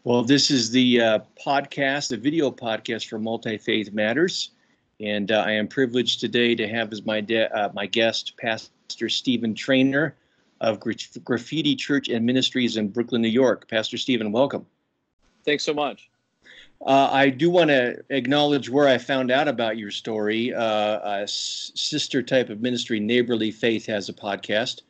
Well, this is the podcast, the video podcast for Multifaith Matters, and I am privileged today to have as my guest Pastor Stephen Trainer of Graffiti Church and Ministries in Brooklyn, New York. Pastor Stephen, welcome. Thanks so much. I do want to acknowledge where I found out about your story. A sister type of ministry, Neighborly Faith, has a podcast.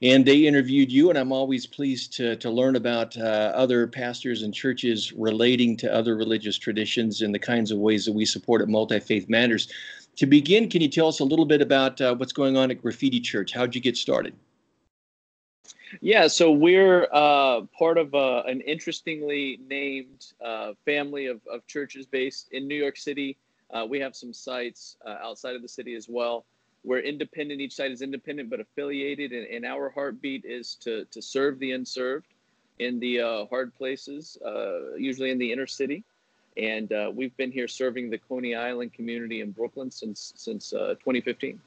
And they interviewed you, and I'm always pleased to learn about other pastors and churches relating to other religious traditions and the kinds of ways that we support at Multifaith Matters. To begin, can you tell us a little bit about what's going on at Graffiti Church? How'd you get started? Yeah, so we're part of an interestingly named family of churches based in New York City. We have some sites outside of the city as well. We're independent. Each site is independent but affiliated, and our heartbeat is to serve the unserved in the hard places, usually in the inner city. And we've been here serving the Coney Island community in Brooklyn since 2015.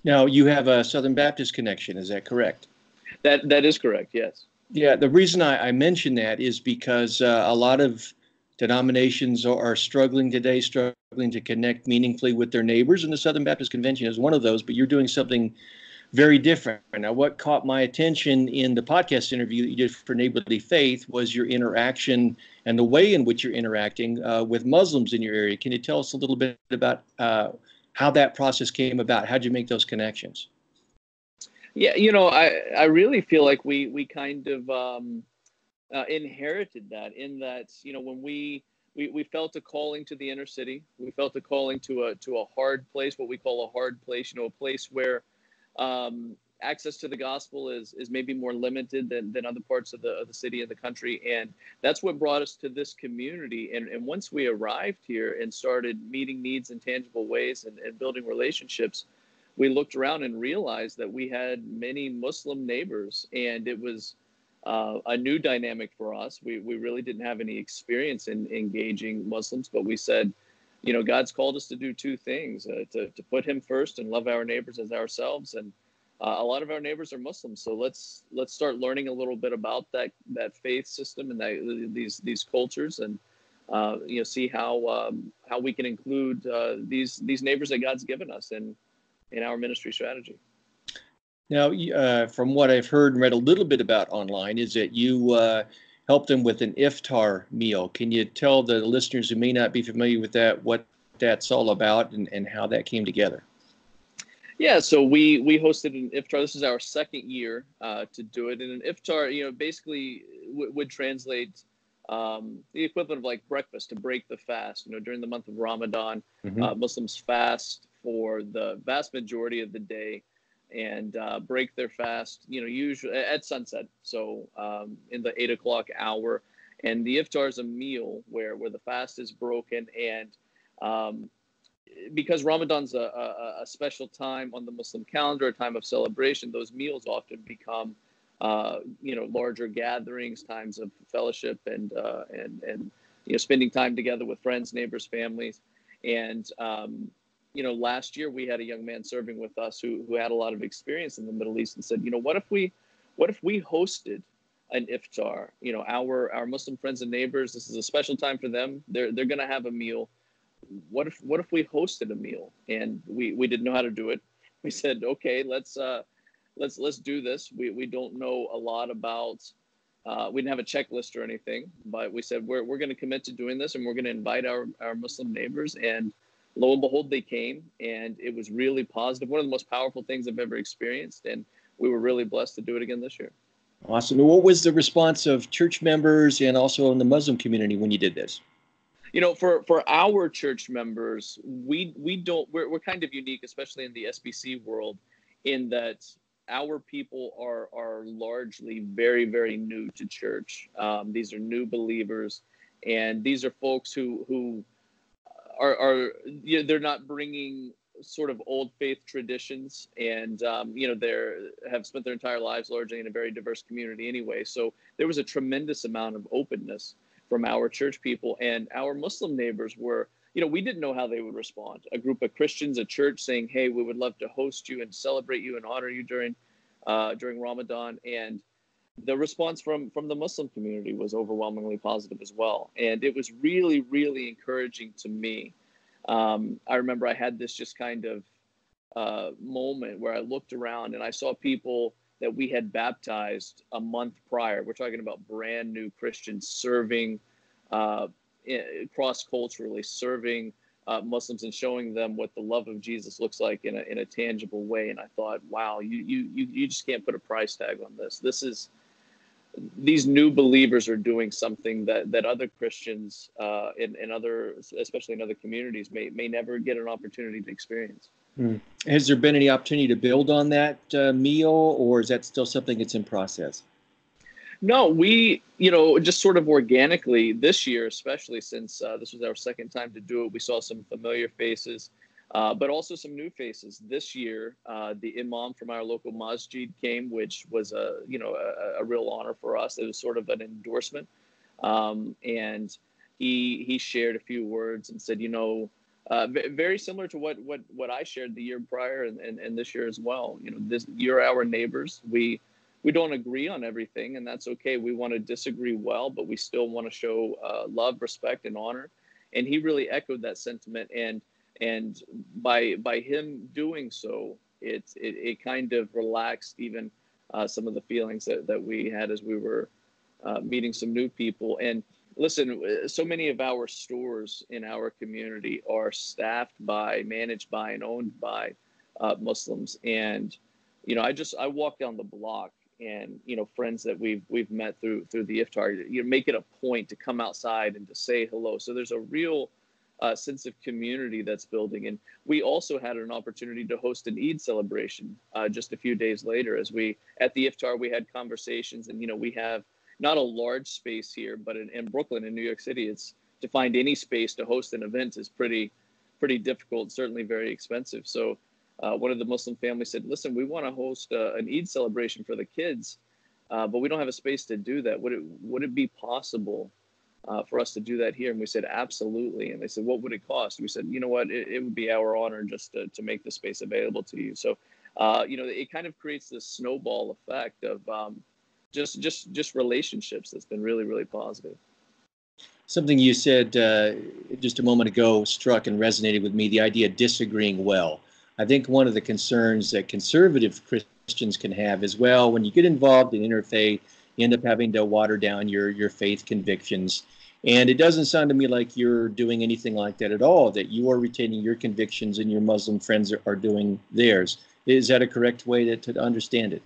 Now, you have a Southern Baptist connection, is that correct? That is correct, yes. Yeah, the reason I mention that is because a lot of denominations are struggling today, struggling to connect meaningfully with their neighbors, and the Southern Baptist Convention is one of those, but you're doing something very different. Now, what caught my attention in the podcast interview that you did for Neighborly Faith was your interaction and the way in which you're interacting with Muslims in your area. Can you tell us a little bit about how that process came about? How'd you make those connections? Yeah, I really feel like we kind of inherited that, in that, when we felt a calling to the inner city. We felt a calling to a hard place, what we call a hard place, a place where access to the gospel is maybe more limited than other parts of the city and the country. And that's what brought us to this community. And once we arrived here and started meeting needs in tangible ways and building relationships, we looked around and realized that we had many Muslim neighbors, and it was a new dynamic for us. We really didn't have any experience in engaging Muslims, but we said, God's called us to do two things, to put him first and love our neighbors as ourselves. And a lot of our neighbors are Muslims. So let's start learning a little bit about that faith system and these cultures, and see how we can include these neighbors that God's given us in our ministry strategy. Now, from what I've heard and read a little bit about online, is that you helped them with an iftar meal. Can you tell the listeners who may not be familiar with that what that's all about and how that came together? Yeah, so we hosted an iftar. This is our second year to do it. And an iftar, basically would translate the equivalent of like breakfast, to break the fast. During the month of Ramadan, Muslims fast for the vast majority of the day and break their fast, usually at sunset. So in the 8 o'clock hour. And the iftar is a meal where the fast is broken. And because Ramadan's a special time on the Muslim calendar, a time of celebration, those meals often become, larger gatherings, times of fellowship and spending time together with friends, neighbors, families. And last year we had a young man serving with us who had a lot of experience in the Middle East, and said, what if we hosted an iftar? Our Muslim friends and neighbors, this is a special time for them. They're going to have a meal. What if we hosted a meal? And we didn't know how to do it. We said, okay, let's do this. We don't know a lot about. We didn't have a checklist or anything, but we said we're going to commit to doing this, and we're going to invite our Muslim neighbors. And lo and behold, they came, and it was really positive. One of the most powerful things I've ever experienced, and we were really blessed to do it again this year. Awesome. What was the response of church members and also in the Muslim community when you did this? For our church members, we're kind of unique, especially in the SBC world, in that our people are largely very, very new to church. These are new believers, and these are folks who are they're not bringing sort of old faith traditions, and they have spent their entire lives largely in a very diverse community anyway. So there was a tremendous amount of openness from our church people, and our Muslim neighbors were, we didn't know how they would respond. A group of Christians, a church saying, hey, we would love to host you and celebrate you and honor you during Ramadan. And the response from the Muslim community was overwhelmingly positive as well. And it was really, really encouraging to me. I remember I had this just kind of moment where I looked around and I saw people that we had baptized a month prior. We're talking about brand new Christians serving cross-culturally, serving Muslims and showing them what the love of Jesus looks like in a tangible way. And I thought, wow, you just can't put a price tag on this. These new believers are doing something that other Christians in other, especially in other communities, may never get an opportunity to experience. Has there been any opportunity to build on that meal, or is that still something that's in process? No, we, just sort of organically this year, especially since this was our second time to do it, we saw some familiar faces, but also some new faces. This year, the imam from our local masjid came, which was a real honor for us. It was sort of an endorsement, and he shared a few words and said, very similar to what I shared the year prior and this year as well. You're our neighbors. We don't agree on everything, and that's okay. We want to disagree well, but we still want to show love, respect, and honor. And he really echoed that sentiment. And by him doing so, it kind of relaxed even some of the feelings that we had as we were meeting some new people. And listen, so many of our stores in our community are staffed by, managed by, and owned by Muslims. And I walk down the block, and friends that we've met through the iftar, make it a point to come outside and to say hello. So there's a real sense of community that's building. And we also had an opportunity to host an Eid celebration just a few days later. At the iftar, we had conversations, and we have not a large space here, but in Brooklyn, in New York City, it's to find any space to host an event is pretty difficult, certainly very expensive. So one of the Muslim families said, listen, we want to host an Eid celebration for the kids, but we don't have a space to do that. Would it be possible for us to do that here? And we said, absolutely. And they said, what would it cost? We said, you know what, it would be our honor just to make the space available to you. So, it kind of creates this snowball effect of just relationships that's been really, really positive. Something you said just a moment ago struck and resonated with me, the idea of disagreeing well. I think one of the concerns that conservative Christians can have is, well, when you get involved in interfaith, you end up having to water down your faith convictions. And it doesn't sound to me like you're doing anything like that at all, that you are retaining your convictions and your Muslim friends are doing theirs. Is that a correct way to understand it?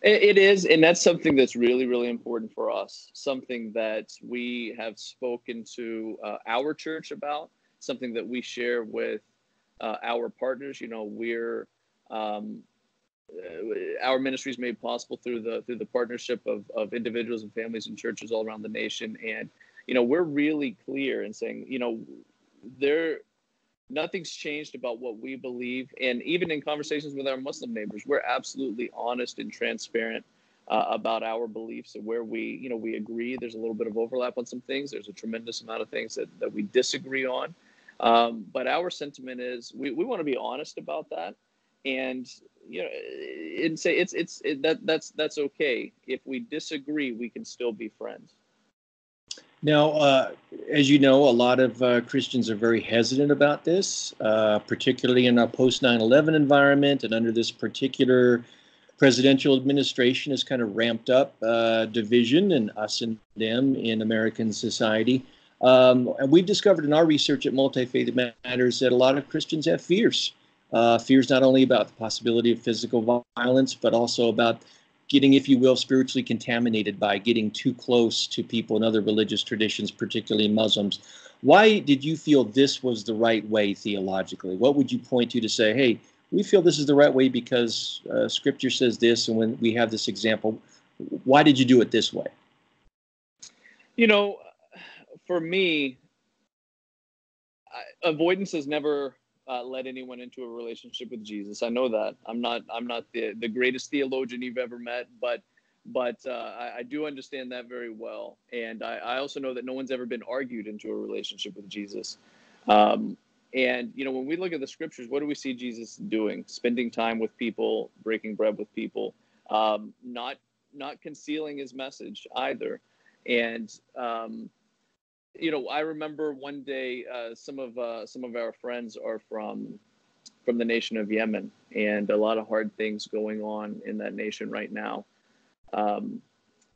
It is, and that's something that's really, really important for us, something that we have spoken to our church about, something that we share with our partners. We're our ministry is made possible through the partnership of individuals and families and churches all around the nation. And, we're really clear in saying, nothing's changed about what we believe. And even in conversations with our Muslim neighbors, we're absolutely honest and transparent about our beliefs and where we agree. There's a little bit of overlap on some things. There's a tremendous amount of things that we disagree on. But our sentiment is we want to be honest about that, and and say that's okay. If we disagree, we can still be friends. Now, as you know, a lot of Christians are very hesitant about this, particularly in a post 9/11 environment, and under this particular presidential administration has kind of ramped up division and us and them in American society. And we've discovered in our research at Multifaith Matters that a lot of Christians have fears. Fears not only about the possibility of physical violence, but also about getting, if you will, spiritually contaminated by getting too close to people in other religious traditions, particularly Muslims. Why did you feel this was the right way theologically? What would you point to say, hey, we feel this is the right way because Scripture says this, and when we have this example, why did you do it this way? For me, avoidance has never led anyone into a relationship with Jesus. I know that. I'm not the greatest theologian you've ever met, but I do understand that very well. And I also know that no one's ever been argued into a relationship with Jesus. And, when we look at the scriptures, what do we see Jesus doing? Spending time with people, breaking bread with people, not not concealing his message either. And I remember one day some of our friends are from the nation of Yemen, and a lot of hard things going on in that nation right now.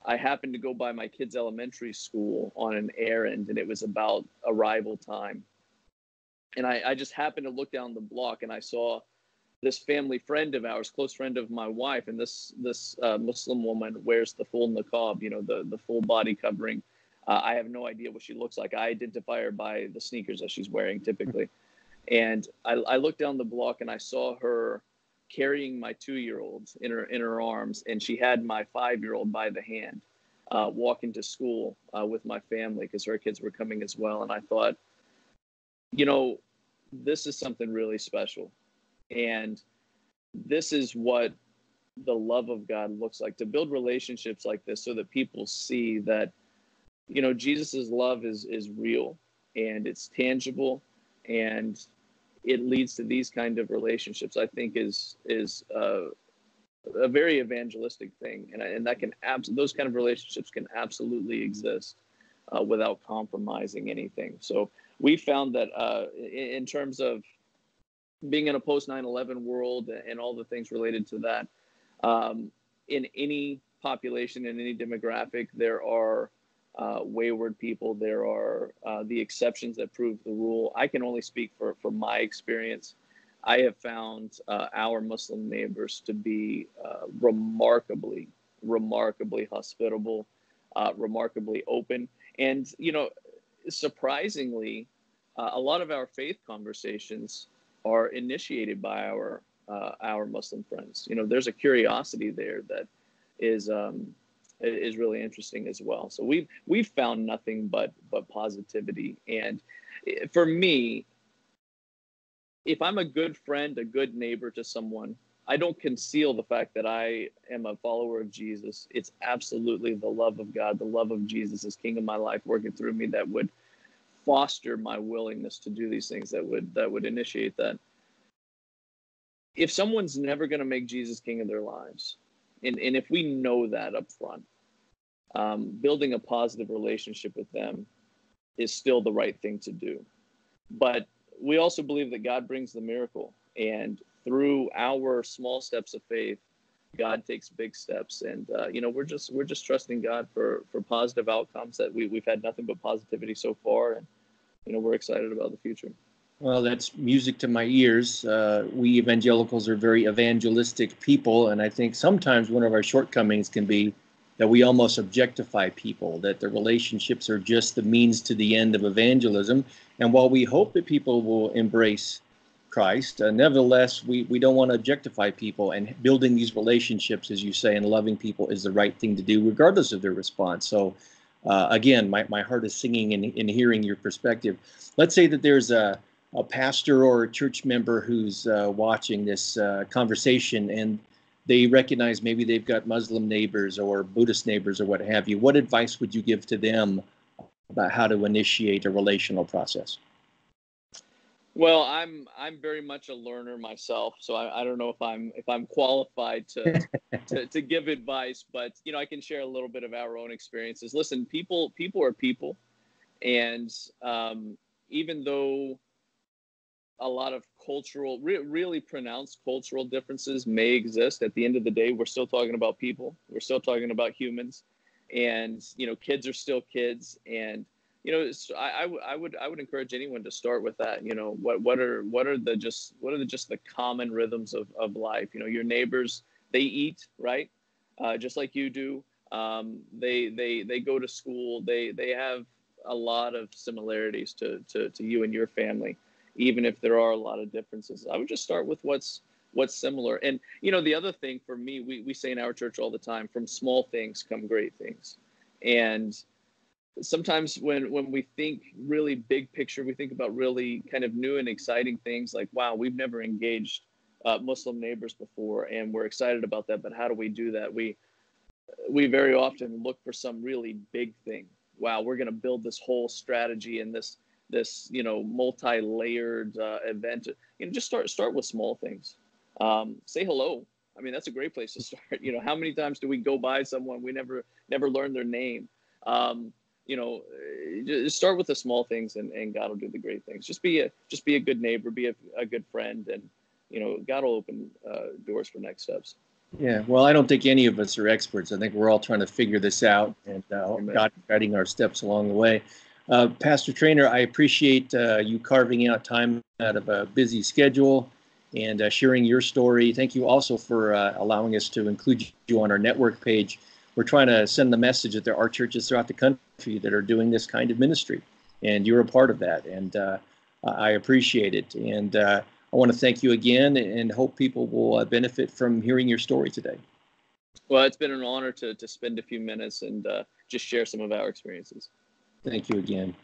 I happened to go by my kids' elementary school on an errand, and it was about arrival time. And I just happened to look down the block, and I saw this family friend of ours, close friend of my wife, and this Muslim woman wears the full niqab, the full body covering. I have no idea what she looks like. I identify her by the sneakers that she's wearing typically. And I looked down the block, and I saw her carrying my 2-year-old in her arms, and she had my 5-year-old by the hand, walking to school with my family because her kids were coming as well. And I thought, this is something really special, and this is what the love of God looks like, to build relationships like this so that people see that Jesus's love is real, and it's tangible, and it leads to these kind of relationships. I think is a very evangelistic thing, and that can those kind of relationships can absolutely exist without compromising anything. So we found that in terms of being in a post 9/11 world and all the things related to that, in any population, in any demographic, there are wayward people. There are the exceptions that prove the rule. I can only speak for my experience. I have found our Muslim neighbors to be remarkably hospitable, remarkably open. And, surprisingly, a lot of our faith conversations are initiated by our Muslim friends. There's a curiosity there that is really interesting as well. So we've found nothing but positivity. And for me, if I'm a good friend, a good neighbor to someone, I don't conceal the fact that I am a follower of Jesus. It's absolutely the love of God, the love of Jesus as King of my life working through me that would foster my willingness to do these things, that would initiate that. If someone's never going to make Jesus King of their lives, and if we know that up front, building a positive relationship with them is still the right thing to do. But we also believe that God brings the miracle, and through our small steps of faith, God takes big steps. And we're just trusting God for positive outcomes. That we've had nothing but positivity so far, and we're excited about the future. Well, that's music to my ears. We evangelicals are very evangelistic people, and I think sometimes one of our shortcomings can be that we almost objectify people, that the relationships are just the means to the end of evangelism. And while we hope that people will embrace Christ, nevertheless, we don't want to objectify people, and building these relationships, as you say, and loving people is the right thing to do, regardless of their response. So again, my heart is singing in hearing your perspective. Let's say that there's a pastor or a church member who's watching this conversation, and they recognize maybe they've got Muslim neighbors or Buddhist neighbors or what have you. What advice would you give to them about how to initiate a relational process? Well, I'm very much a learner myself, so I don't know if I'm qualified to give advice, but I can share a little bit of our own experiences. Listen, people are people, and even though a lot of cultural, really pronounced cultural differences may exist, at the end of the day, we're still talking about people. We're still talking about humans, and kids are still kids. And I would encourage anyone to start with that. What are the common rhythms of life? Your neighbors, they eat, right? Just like you do. They go to school. They have a lot of similarities to you and your family, even if there are a lot of differences. I would just start with what's similar. And the other thing for me, we say in our church all the time, from small things come great things. And sometimes when we think really big picture, we think about really kind of new and exciting things like, wow, we've never engaged Muslim neighbors before, and we're excited about that, but how do we do that? We very often look for some really big thing. Wow, we're going to build this whole strategy and this multi-layered event. Just start with small things. Say hello. I mean, that's a great place to start. You know, how many times do we go by someone we never learn their name? You know, just start with the small things, and God will do the great things. Just be a good neighbor, be a good friend, and you know, God will open doors for next steps. Yeah, well, I don't think any of us are experts. I think we're all trying to figure this out, and God guiding our steps along the way. Pastor Trainer, I appreciate you carving out time out of a busy schedule and sharing your story. Thank you also for allowing us to include you on our network page. We're trying to send the message that there are churches throughout the country that are doing this kind of ministry, and you're a part of that, and I appreciate it. And I want to thank you again and hope people will benefit from hearing your story today. Well, it's been an honor to spend a few minutes and just share some of our experiences. Thank you again.